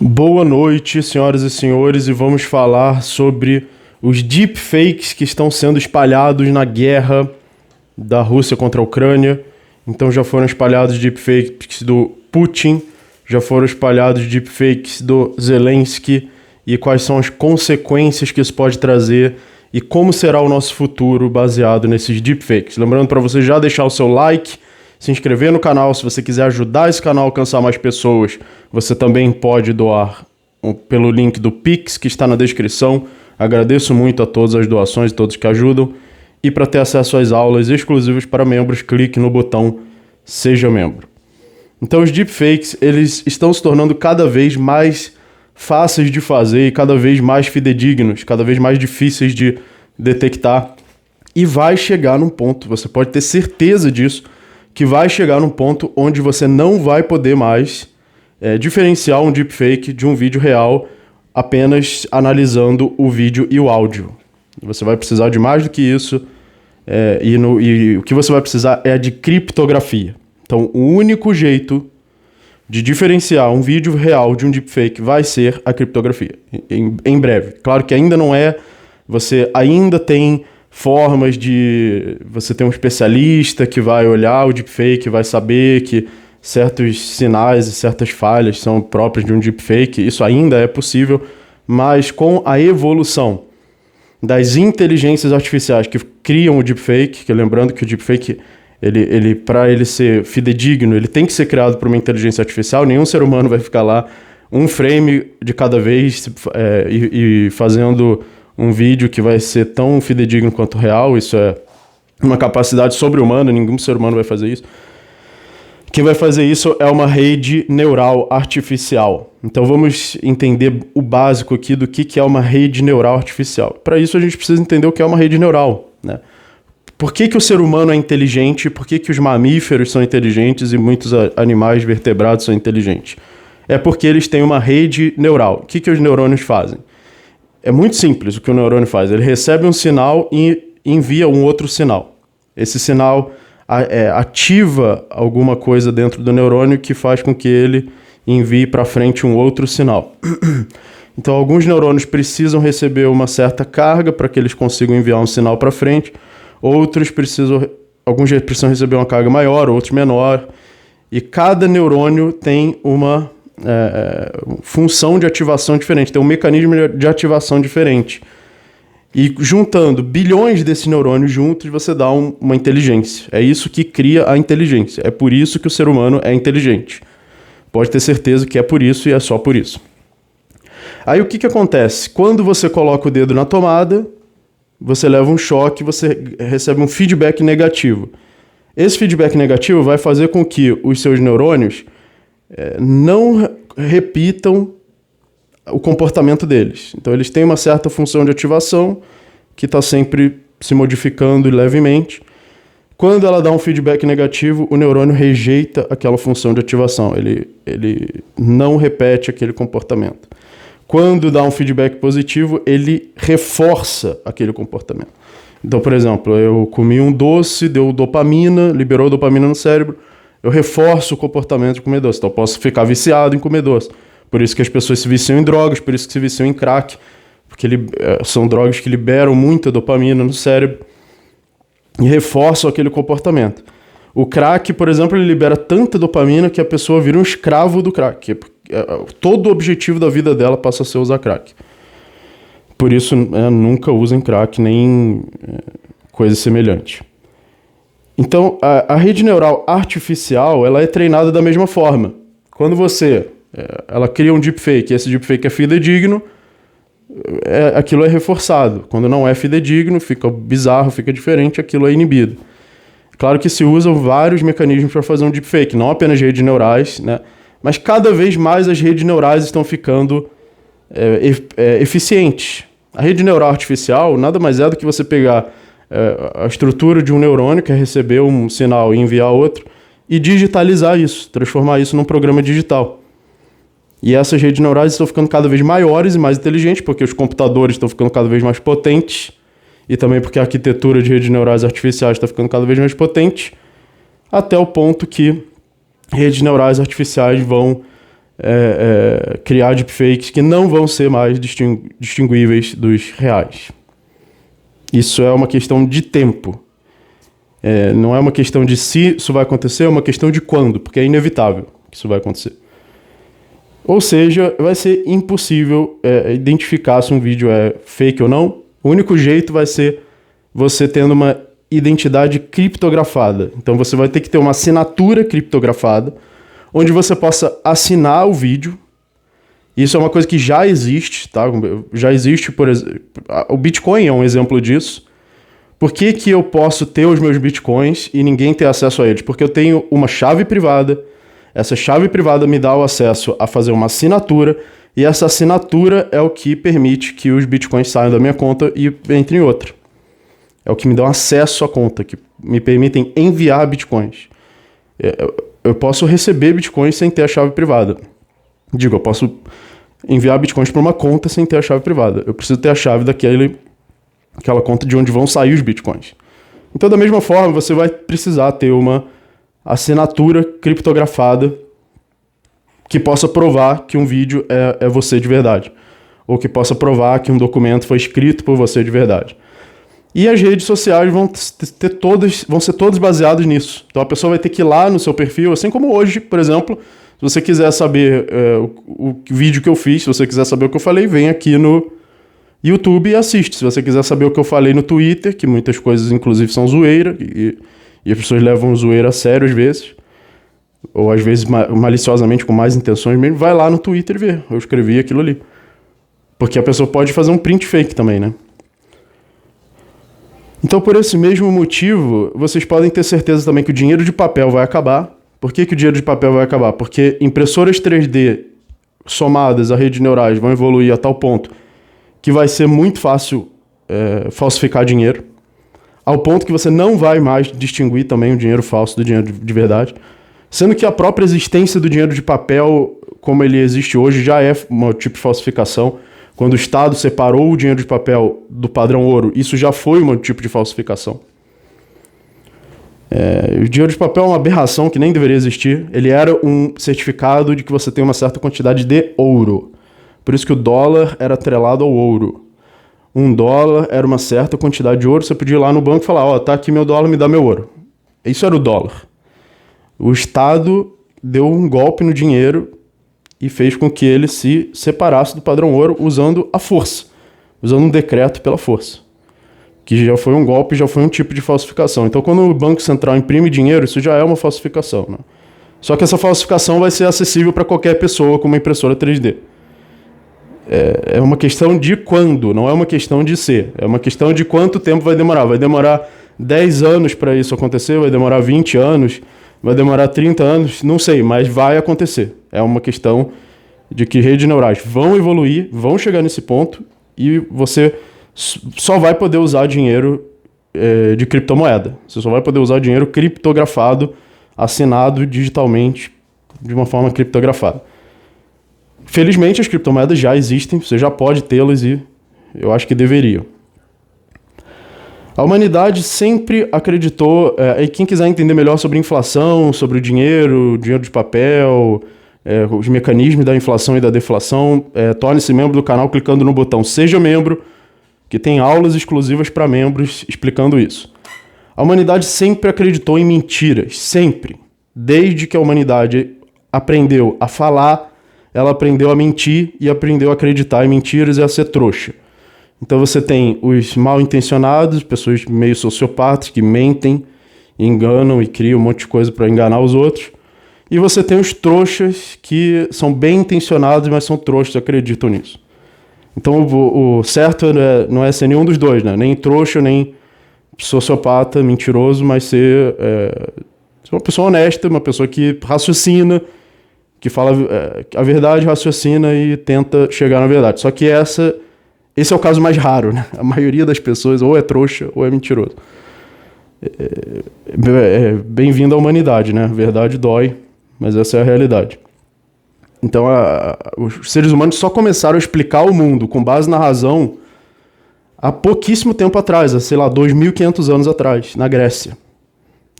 Boa noite, senhoras e senhores, e vamos falar sobre os deepfakes que estão sendo espalhados na guerra da Rússia contra a Ucrânia. Então já foram espalhados deepfakes do Putin, já foram espalhados deepfakes do Zelensky, e quais são as consequências que isso pode trazer e como será o nosso futuro baseado nesses deepfakes. Lembrando para você já deixar o seu like, se inscrever no canal. Se você quiser ajudar esse canal a alcançar mais pessoas, você também pode doar pelo link do Pix, que está na descrição. Agradeço muito a todas as doações e todos que ajudam. E para ter acesso às aulas exclusivas para membros, clique no botão Seja Membro. Então os deepfakes, eles estão se tornando cada vez mais fáceis de fazer e cada vez mais fidedignos, cada vez mais difíceis de detectar. E vai chegar num ponto, você pode ter certeza disso, que vai chegar num ponto onde você não vai poder mais diferenciar um deepfake de um vídeo real apenas analisando o vídeo e o áudio. Você vai precisar de mais do que isso, e o que você vai precisar é de criptografia. Então, o único jeito de diferenciar um vídeo real de um deepfake vai ser a criptografia, em breve. Claro que ainda não é, você ainda tem formas de você ter um especialista que vai olhar o deepfake, vai saber que certos sinais e certas falhas são próprias de um deepfake. Isso ainda é possível, mas com a evolução das inteligências artificiais que criam o deepfake, que lembrando que o deepfake, ele para ele ser fidedigno, ele tem que ser criado por uma inteligência artificial. Nenhum ser humano vai ficar lá um frame de cada vez e fazendo um vídeo que vai ser tão fidedigno quanto real. Isso é uma capacidade sobre-humana, nenhum ser humano vai fazer isso. Quem vai fazer isso é uma rede neural artificial. Então vamos entender o básico aqui do que é uma rede neural artificial. Para isso a gente precisa entender o que é uma rede neural, né? Por que o ser humano é inteligente? Por que os mamíferos são inteligentes e muitos animais vertebrados são inteligentes? É porque eles têm uma rede neural. O que os neurônios fazem? É muito simples o que o neurônio faz. Ele recebe um sinal e envia um outro sinal. Esse sinal ativa alguma coisa dentro do neurônio que faz com que ele envie para frente um outro sinal. Então, alguns neurônios precisam receber uma certa carga para que eles consigam enviar um sinal para frente. Alguns precisam receber uma carga maior, outros menor. E cada neurônio tem uma função de ativação diferente, tem um mecanismo de ativação diferente. E juntando bilhões desses neurônios juntos, você dá uma inteligência. É isso que cria a inteligência. É por isso que o ser humano é inteligente. Pode ter certeza que é por isso e é só por isso. Aí o que acontece? Quando você coloca o dedo na tomada, você leva um choque, você recebe um feedback negativo. Esse feedback negativo vai fazer com que os seus neurônios não repitam o comportamento deles. Então eles têm uma certa função de ativação que está sempre se modificando levemente. Quando ela dá um feedback negativo, o neurônio rejeita aquela função de ativação. Ele não repete aquele comportamento. Quando dá um feedback positivo, ele reforça aquele comportamento. Então, por exemplo, eu comi um doce, deu dopamina, liberou dopamina no cérebro, eu reforço o comportamento de comer doce. Então eu posso ficar viciado em comer doce. Por isso que as pessoas se viciam em drogas, por isso que se viciam em crack, porque são drogas que liberam muita dopamina no cérebro e reforçam aquele comportamento. O crack, por exemplo, ele libera tanta dopamina que a pessoa vira um escravo do crack. Todo o objetivo da vida dela passa a ser usar crack. Por isso, nunca usem crack nem coisa semelhante. Então, a rede neural artificial, ela é treinada da mesma forma. Quando ela cria um deepfake, esse deepfake é fidedigno, aquilo é reforçado. Quando não é fidedigno, fica bizarro, fica diferente, aquilo é inibido. Claro que se usam vários mecanismos para fazer um deepfake, não apenas redes neurais, né? Mas cada vez mais as redes neurais estão ficando eficientes. A rede neural artificial nada mais é do que você pegar a estrutura de um neurônio, que é receber um sinal e enviar outro, e digitalizar isso, transformar isso num programa digital. E essas redes neurais estão ficando cada vez maiores e mais inteligentes, porque os computadores estão ficando cada vez mais potentes, e também porque a arquitetura de redes neurais artificiais está ficando cada vez mais potente, até o ponto que redes neurais artificiais vão criar deepfakes que não vão ser mais distinguíveis dos reais. Isso é uma questão de tempo. Não é uma questão de se isso vai acontecer, é uma questão de quando, porque é inevitável que isso vai acontecer. Ou seja, vai ser impossível identificar se um vídeo é fake ou não. O único jeito vai ser você tendo uma identidade criptografada. Então você vai ter que ter uma assinatura criptografada, onde você possa assinar o vídeo. Isso é uma coisa que já existe, tá? Já existe, por exemplo, o Bitcoin é um exemplo disso. Por que que eu posso ter os meus Bitcoins e ninguém ter acesso a eles? Porque eu tenho uma chave privada. Essa chave privada me dá o acesso a fazer uma assinatura, e essa assinatura é o que permite que os Bitcoins saiam da minha conta e entrem em outra. É o que me dá acesso à conta, que me permitem enviar Bitcoins. Eu posso receber Bitcoins sem ter a chave privada. Eu posso enviar Bitcoins para uma conta sem ter a chave privada. Eu preciso ter a chave daquela conta de onde vão sair os Bitcoins. Então, da mesma forma, você vai precisar ter uma assinatura criptografada que possa provar que um vídeo é você de verdade. Ou que possa provar que um documento foi escrito por você de verdade. E as redes sociais vão ser todas baseadas nisso. Então a pessoa vai ter que ir lá no seu perfil, assim como hoje, por exemplo, se você quiser saber o vídeo que eu fiz, se você quiser saber o que eu falei, vem aqui no YouTube e assiste. Se você quiser saber o que eu falei no Twitter, que muitas coisas inclusive são zoeira, e as pessoas levam zoeira a sério às vezes, ou às vezes maliciosamente com más intenções mesmo, vai lá no Twitter e vê. Eu escrevi aquilo ali. Porque a pessoa pode fazer um print fake também, né? Então, por esse mesmo motivo, vocês podem ter certeza também que o dinheiro de papel vai acabar. Por que que o dinheiro de papel vai acabar? Porque impressoras 3D somadas a redes neurais vão evoluir a tal ponto que vai ser muito fácil falsificar dinheiro, ao ponto que você não vai mais distinguir também o dinheiro falso do dinheiro de verdade, sendo que a própria existência do dinheiro de papel, como ele existe hoje, já é um tipo de falsificação. Quando o Estado separou o dinheiro de papel do padrão ouro, isso já foi um tipo de falsificação. O dinheiro de papel é uma aberração que nem deveria existir. Ele era um certificado de que você tem uma certa quantidade de ouro. Por isso que o dólar era atrelado ao ouro. $1 era uma certa quantidade de ouro. Você podia ir lá no banco e falar, tá aqui meu dólar, me dá meu ouro. Isso era o dólar. O Estado deu um golpe no dinheiro e fez com que ele se separasse do padrão ouro usando a força, usando um decreto pela força, que já foi um golpe, já foi um tipo de falsificação. Então, quando o Banco Central imprime dinheiro, isso já é uma falsificação, né? Só que essa falsificação vai ser acessível para qualquer pessoa com uma impressora 3D. É uma questão de quando, não é uma questão de ser. É uma questão de quanto tempo vai demorar. Vai demorar 10 anos para isso acontecer, vai demorar 20 anos, vai demorar 30 anos, não sei, mas vai acontecer. É uma questão de que redes neurais vão evoluir, vão chegar nesse ponto e você só vai poder usar dinheiro de criptomoeda. Você só vai poder usar dinheiro criptografado, assinado digitalmente, de uma forma criptografada. Felizmente as criptomoedas já existem, você já pode tê-las e eu acho que deveriam. A humanidade sempre acreditou, e quem quiser entender melhor sobre inflação, sobre o dinheiro de papel, os mecanismos da inflação e da deflação, torne-se membro do canal clicando no botão Seja Membro, que tem aulas exclusivas para membros explicando isso. A humanidade sempre acreditou em mentiras, sempre. Desde que a humanidade aprendeu a falar, ela aprendeu a mentir e aprendeu a acreditar em mentiras e a ser trouxa. Então você tem os mal intencionados, pessoas meio sociopatas que mentem, enganam e criam um monte de coisa para enganar os outros. E você tem os trouxas que são bem intencionados, mas são trouxas, acreditam nisso. Então o certo não é ser nenhum dos dois, né? Nem trouxa, nem sociopata, mentiroso, mas ser uma pessoa honesta, uma pessoa que raciocina, que fala a verdade, raciocina e tenta chegar na verdade. Só que esse é o caso mais raro, né? A maioria das pessoas ou é trouxa ou é mentiroso. Bem-vindo à humanidade, né? A verdade dói, mas essa é a realidade. Então, os seres humanos só começaram a explicar o mundo com base na razão há pouquíssimo tempo atrás, sei lá, 2.500 anos atrás, na Grécia.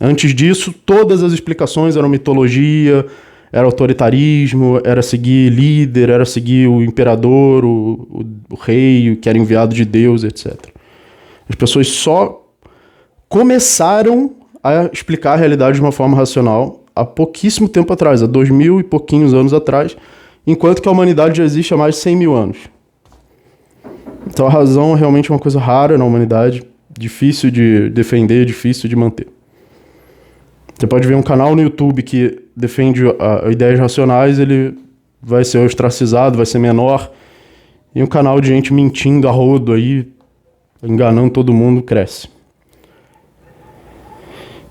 Antes disso, todas as explicações eram mitologia, era autoritarismo, era seguir líder, era seguir o imperador, o rei, que era enviado de Deus, etc. As pessoas só começaram a explicar a realidade de uma forma racional há pouquíssimo tempo atrás, há 2000 e pouquinhos anos atrás, enquanto que a humanidade já existe há mais de 100 mil anos. Então a razão é realmente uma coisa rara na humanidade, difícil de defender, difícil de manter. Você pode ver um canal no YouTube que defende ideias racionais, ele vai ser ostracizado, vai ser menor, e um canal de gente mentindo a rodo aí, enganando todo mundo, cresce.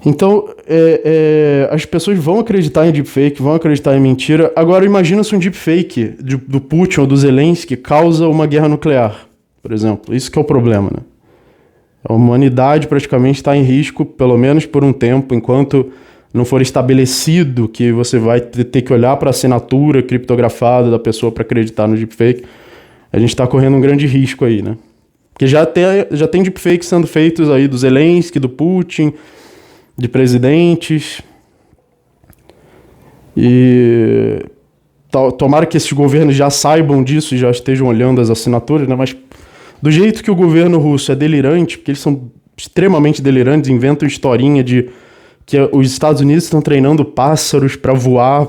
Então, as pessoas vão acreditar em deepfake, vão acreditar em mentira. Agora, imagina se um deepfake do Putin ou do Zelensky causa uma guerra nuclear, por exemplo. Isso que é o problema, né? A humanidade praticamente está em risco, pelo menos por um tempo, enquanto não for estabelecido que você vai ter que olhar para a assinatura criptografada da pessoa para acreditar no deepfake. A gente está correndo um grande risco aí, né? Porque já tem deepfakes sendo feitos aí do Zelensky, do Putin, de presidentes. E tomara que esses governos já saibam disso e já estejam olhando as assinaturas, né? Mas do jeito que o governo russo é delirante, porque eles são extremamente delirantes, inventam historinha de que os Estados Unidos estão treinando pássaros para voar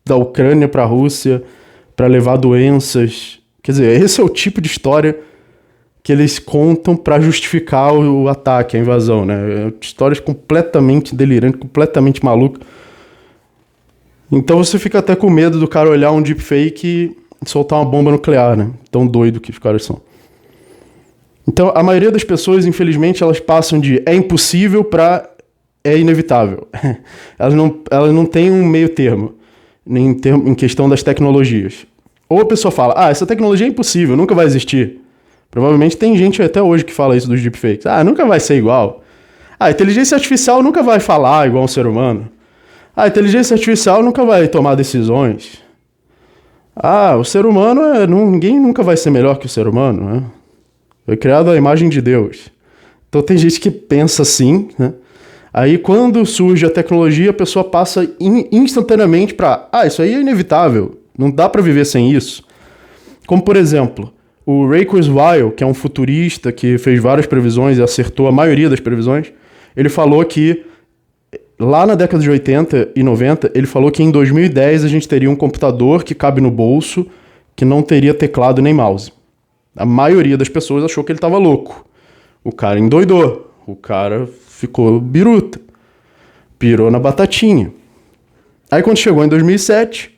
da Ucrânia para a Rússia, para levar doenças. Quer dizer, esse é o tipo de história que eles contam para justificar o ataque, a invasão, né? Histórias completamente delirantes, completamente malucas. Então você fica até com medo do cara olhar um deepfake e soltar uma bomba nuclear, né? Tão doido que os caras são. Então a maioria das pessoas, infelizmente, elas passam de é impossível para é inevitável. Elas não têm um meio termo em questão das tecnologias. Ou a pessoa fala, essa tecnologia é impossível, nunca vai existir. Provavelmente tem gente até hoje que fala isso dos deepfakes. Nunca vai ser igual. A inteligência artificial nunca vai falar igual um ser humano. A inteligência artificial nunca vai tomar decisões. O ser humano, ninguém nunca vai ser melhor que o ser humano, né? Foi criado à imagem de Deus. Então tem gente que pensa assim, né? Aí quando surge a tecnologia, a pessoa passa instantaneamente para, isso aí é inevitável, não dá para viver sem isso. Como por exemplo, o Ray Kurzweil, que é um futurista que fez várias previsões e acertou a maioria das previsões, ele falou que lá na década de 80 e 90, ele falou que em 2010 a gente teria um computador que cabe no bolso, que não teria teclado nem mouse. A maioria das pessoas achou que ele estava louco. O cara endoidou, o cara ficou biruta, pirou na batatinha. Aí quando chegou em 2007,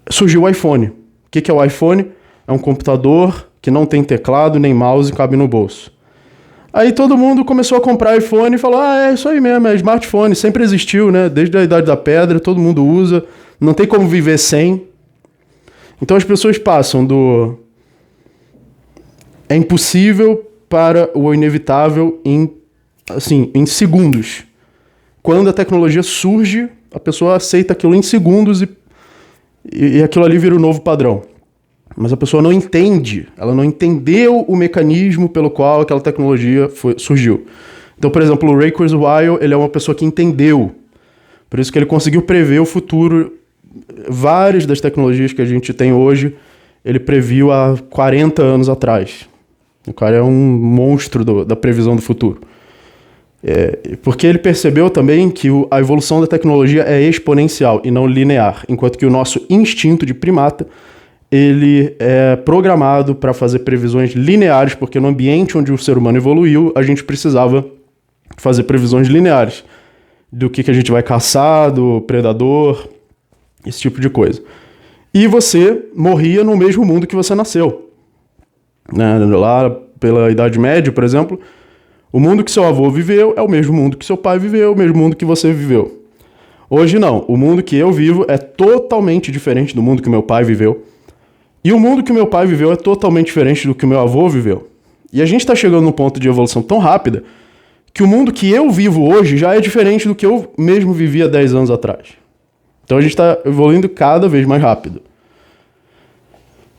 surgiu o iPhone. O que é o iPhone? É um computador que não tem teclado nem mouse e cabe no bolso. Aí todo mundo começou a comprar iPhone e falou, é isso aí mesmo, é smartphone, sempre existiu, né? Desde a Idade da Pedra, todo mundo usa, não tem como viver sem. Então as pessoas passam do é impossível para o inevitável em segundos. Quando a tecnologia surge, a pessoa aceita aquilo em segundos e aquilo ali vira o novo padrão. Mas a pessoa não entende, ela não entendeu o mecanismo pelo qual aquela tecnologia surgiu. Então, por exemplo, o Ray Kurzweil, ele é uma pessoa que entendeu. Por isso que ele conseguiu prever o futuro. Várias das tecnologias que a gente tem hoje, ele previu há 40 anos atrás. O cara é um monstro da previsão do futuro. Porque ele percebeu também que a evolução da tecnologia é exponencial e não linear, enquanto que o nosso instinto de primata ele é programado para fazer previsões lineares, porque no ambiente onde o ser humano evoluiu, a gente precisava fazer previsões lineares do que a gente vai caçar, do predador, esse tipo de coisa. E você morria no mesmo mundo que você nasceu. Né? Lá pela Idade Média, por exemplo, o mundo que seu avô viveu é o mesmo mundo que seu pai viveu, o mesmo mundo que você viveu. Hoje não, o mundo que eu vivo é totalmente diferente do mundo que meu pai viveu. E o mundo que meu pai viveu é totalmente diferente do que o meu avô viveu. E a gente está chegando num ponto de evolução tão rápida que o mundo que eu vivo hoje já é diferente do que eu mesmo vivia 10 anos atrás. Então a gente está evoluindo cada vez mais rápido.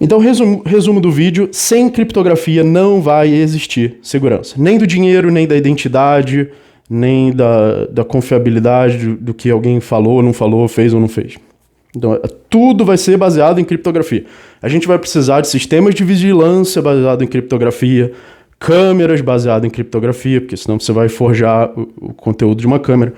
Então, resumo do vídeo, sem criptografia não vai existir segurança. Nem do dinheiro, nem da identidade, nem da confiabilidade do que alguém falou ou não falou, fez ou não fez. Então, tudo vai ser baseado em criptografia. A gente vai precisar de sistemas de vigilância baseados em criptografia, câmeras baseadas em criptografia, porque senão você vai forjar o conteúdo de uma câmera,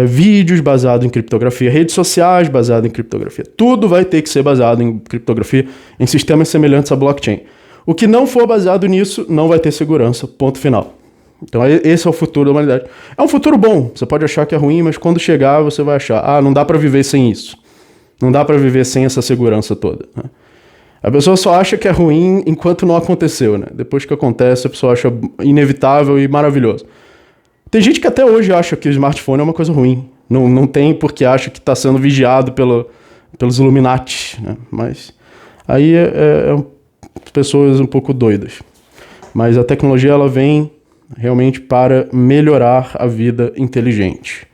vídeos baseados em criptografia, redes sociais baseadas em criptografia. Tudo vai ter que ser baseado em criptografia, em sistemas semelhantes à blockchain. O que não for baseado nisso não vai ter segurança, ponto final. Então esse é o futuro da humanidade. É um futuro bom, você pode achar que é ruim, mas quando chegar você vai achar, não dá para viver sem isso. Não dá para viver sem essa segurança toda, né? A pessoa só acha que é ruim enquanto não aconteceu, né? Depois que acontece, a pessoa acha inevitável e maravilhoso. Tem gente que até hoje acha que o smartphone é uma coisa ruim. Não tem porque acha que está sendo vigiado pelos Illuminati, né? Mas aí pessoas um pouco doidas. Mas a tecnologia ela vem realmente para melhorar a vida inteligente.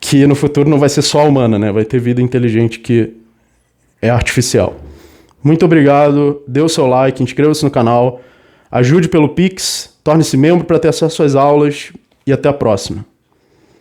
Que no futuro não vai ser só humana, né? Vai ter vida inteligente que é artificial. Muito obrigado, dê o seu like, inscreva-se no canal, ajude pelo Pix, torne-se membro para ter acesso às aulas e até a próxima.